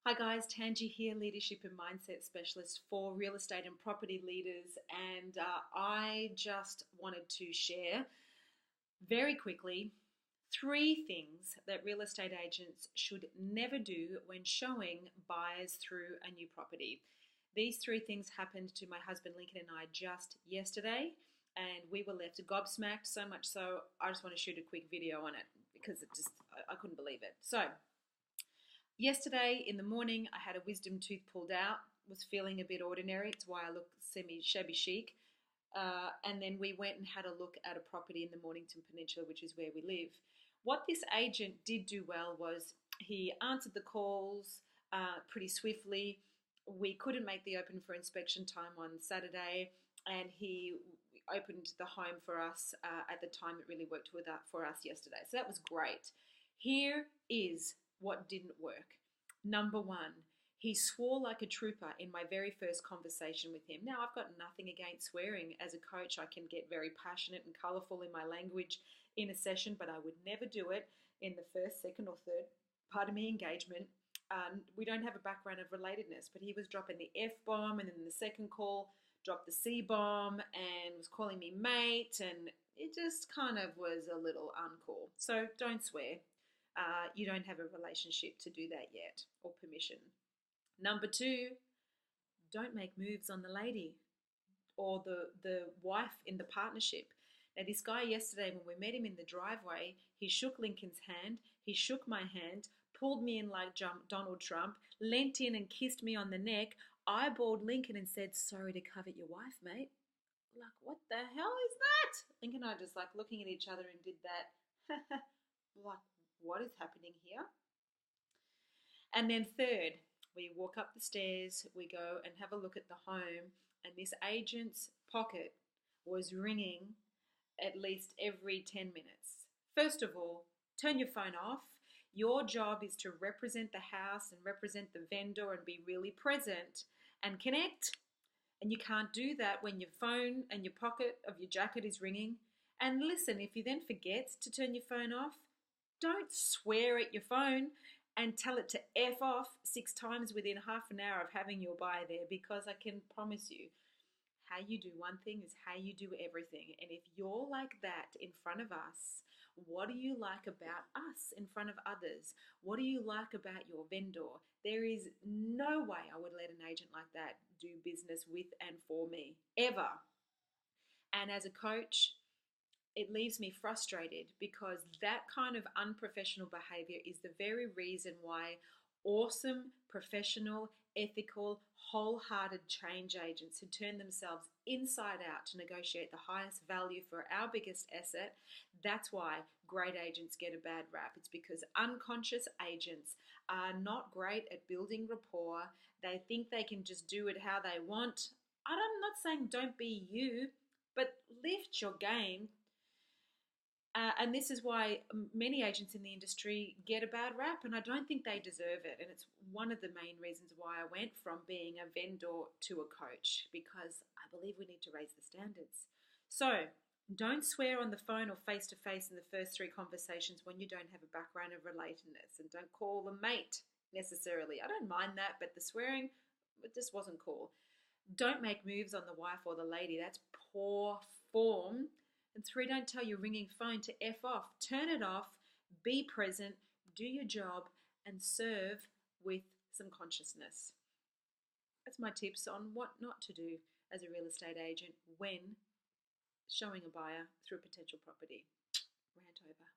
Hi guys, Tangi here, Leadership and Mindset Specialist for real estate and property leaders. And I just wanted to share very quickly three things that real estate agents should never do when showing buyers through a new property. These three things happened to my husband Lincoln and I just yesterday, and we were left gobsmacked, so much so I just want to shoot a quick video on it because I couldn't believe it. So, yesterday in the morning, I had a wisdom tooth pulled out, was feeling a bit ordinary. It's why I look semi-shabby chic. And then we went and had a look at a property in the Mornington Peninsula, which is where we live. What this agent did do well was he answered the calls pretty swiftly. We couldn't make the open for inspection time on Saturday, and he opened the home for us at the time it really worked for us yesterday. So that was great. Here is what didn't work. Number one, he swore like a trooper in my very first conversation with him. Now, I've got nothing against swearing. As a coach, I can get very passionate and colourful in my language in a session, but I would never do it in the first, second, or third, engagement. We don't have a background of relatedness, but he was dropping the F-bomb, and then the second call dropped the C-bomb and was calling me mate, and it just kind of was a little uncool. So don't swear. You don't have a relationship to do that yet, or permission. Number two, don't make moves on the lady or the wife in the partnership. Now, this guy yesterday, when we met him in the driveway, he shook Lincoln's hand, he shook my hand, pulled me in like Donald Trump, leant in and kissed me on the neck, eyeballed Lincoln and said, "Sorry to covet your wife, mate." Like, what the hell is that? Lincoln and I just like looking at each other and did that. Like, what is happening here? And then third, we walk up the stairs, we go and have a look at the home, and this agent's pocket was ringing at least every 10 minutes. First of all, turn your phone off. Your job is to represent the house and represent the vendor and be really present and connect. And you can't do that when your phone and your pocket of your jacket is ringing. And listen, if you then forget to turn your phone off, don't swear at your phone and tell it to F off 6 times within half an hour of having your buyer there, because I can promise you, how you do one thing is how you do everything. And if you're like that in front of us, what do you like about us in front of others? What do you like about your vendor? There is no way I would let an agent like that do business with and for me, ever. And as a coach, it leaves me frustrated, because that kind of unprofessional behavior is the very reason why awesome, professional, ethical, wholehearted change agents who turn themselves inside out to negotiate the highest value for our biggest asset, that's why great agents get a bad rap. It's because unconscious agents are not great at building rapport. They think they can just do it how they want. I'm not saying don't be you, but lift your game. And this is why many agents in the industry get a bad rap, and I don't think they deserve it. And it's one of the main reasons why I went from being a vendor to a coach, because I believe we need to raise the standards. So don't swear on the phone or face-to-face in the first 3 conversations when you don't have a background of relatedness, and don't call them mate necessarily. I don't mind that, but the swearing, it just wasn't cool. Don't make moves on the wife or the lady. That's poor form. And 3, don't tell your ringing phone to F off. Turn it off, be present, do your job, and serve with some consciousness. That's my tips on what not to do as a real estate agent when showing a buyer through a potential property. Rant over.